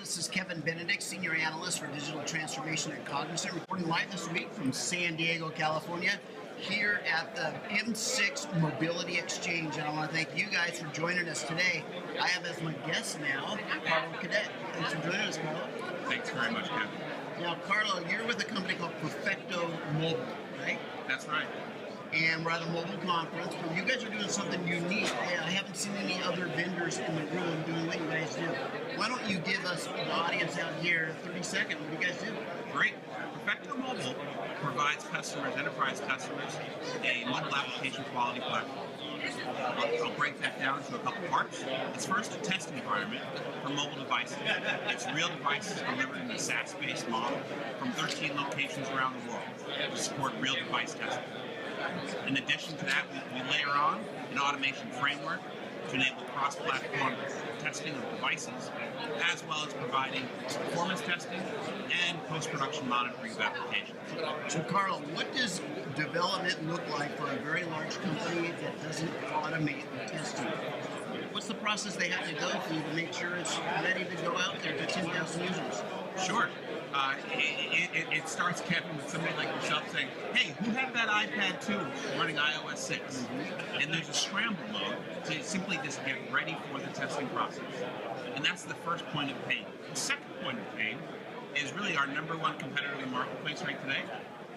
This is Kevin Benedict, Senior Analyst for Digital Transformation at Cognizant, reporting live this week from San Diego, California, here at the M6 Mobility Exchange. And I want to thank you guys for joining us today. I have as my guest now, Carlo Cadet. Thanks for joining us, Carlo. Thanks very much, Kevin. Now, Carlo, you're with a company called Perfecto Mobile, right? That's right. And we're at a mobile conference, but you guys are doing something unique. I haven't seen any other vendors in the room doing what you guys do. Why don't you give us, the audience out here, 30 seconds, what do you guys do? Great. Perfecto Mobile provides customers, enterprise customers, a mobile application quality platform. I'll break that down to a couple parts. It's first a test environment for mobile devices. It's real devices delivered in a SaaS-based model from 13 locations around the world to support real device testing. In addition to that, we layer on an automation framework to enable cross-platform testing of devices, as well as providing performance testing and post-production monitoring of applications. So, Carlo, what does development look like for a very large company that doesn't automate the testing? What's the process they have to go through to make sure it's ready to go out there to 10,000 users? Sure. It starts, Kevin, with somebody like yourself saying, hey, who had that iPad 2 running iOS 6? And there's a scramble mode to simply just get ready for the testing process. And that's the first point of pain. The second point of pain is really our number one competitor in the marketplace right today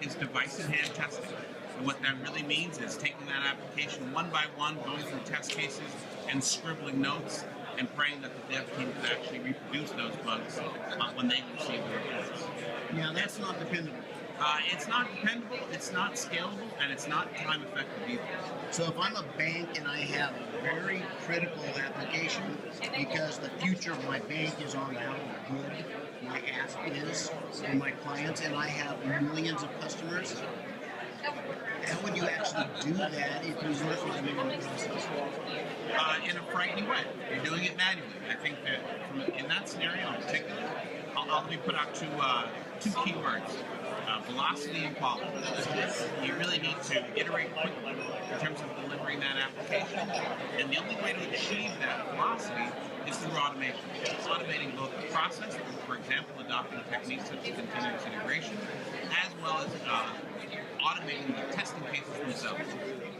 is device-in-hand testing. And what that really means is taking that application one by one, going through test cases, and scribbling notes, and praying that the dev team can actually reproduce those bugs when they receive the reports. Now, that's not dependable. It's not dependable, it's not scalable, and it's not time-effective either. So if I'm a bank and I have a very critical application because the future of my bank is on how good my app is and my clients, and I have millions of customers, how would you actually do that if you weren't with them in the process? In a frightening way. You're doing it manually. I think that in that scenario in particular, let me put out two keywords. Velocity and quality. You really need to iterate quickly in terms of delivering that application. And the only way to achieve that velocity is through automation. Automating both the process, for example, adopting techniques such as continuous integration, as well as automating the testing cases themselves.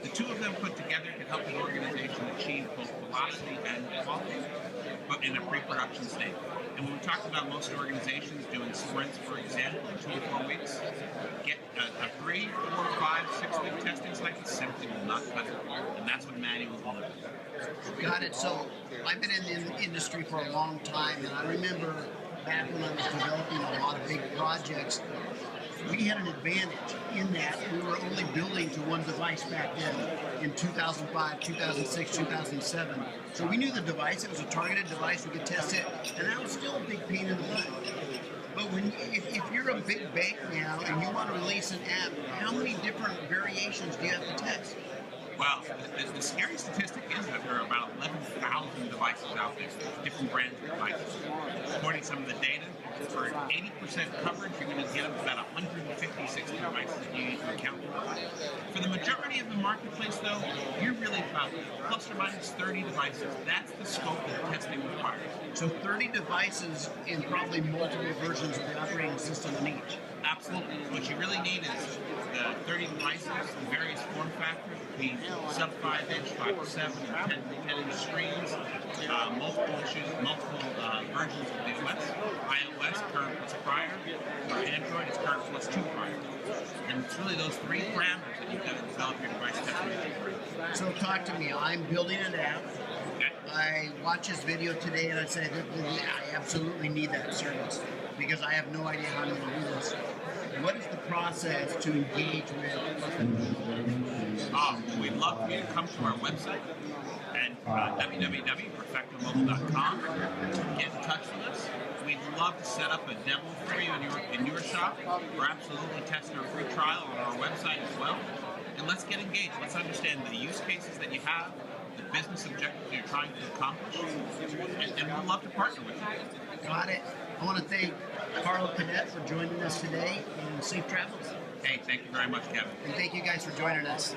The two of them put together can help an organization achieve both velocity and quality, but in a pre-production state. And when we talk about most organizations doing sprints, for example, in 2 to 4 weeks, get a 3, 4, 5, 6 week testing cycle simply will not cut it. And that's what manual delivers. Got it. So I've been in the industry for a long time, and I remember back when I was developing a lot of big projects, we had an advantage in that we were only building to one device back then in 2005, 2006, 2007. So we knew the device, it was a targeted device, we could test it, and that was still a big pain in the butt. But if you're a big bank now and you want to release an app, how many different variations do you have to test? Well, the scary statistic is that there are about 11,000 devices out there, different brands of devices. According to some of the data, for 80% coverage, you're going to get about 156 devices you need to account for. For the majority of the marketplace, though, you're really about plus or minus 30 devices. That's the scope that testing requires. So 30 devices in probably multiple versions of the operating system in each. Absolutely. What you really need is the 30 devices, the various form factors, between sub 5-inch, 5 to 7, and 10-inch screens, multiple versions of the OS. iOS, current plus prior. For Android, it's current plus 2 prior. And it's really those 3 parameters that you've got to develop your device testing. So talk to me. I'm building an app. Okay. I watch this video today and I say, I absolutely need that service because I have no idea how I'm going to do this. What is the process to engage with? We'd love for you to come to our website at www.perfectomobile.com. Get in touch with us. We'd love to set up a demo for you in your shop. We're absolutely testing our free trial on our website as well. And let's get engaged. Let's understand the use cases that you have, the business objectives you're trying to accomplish, and we'd love to partner with you. Got it. I want to thank Carlo Cadet for joining us today, and safe travels. Hey, thank you very much, Kevin. And thank you guys for joining us.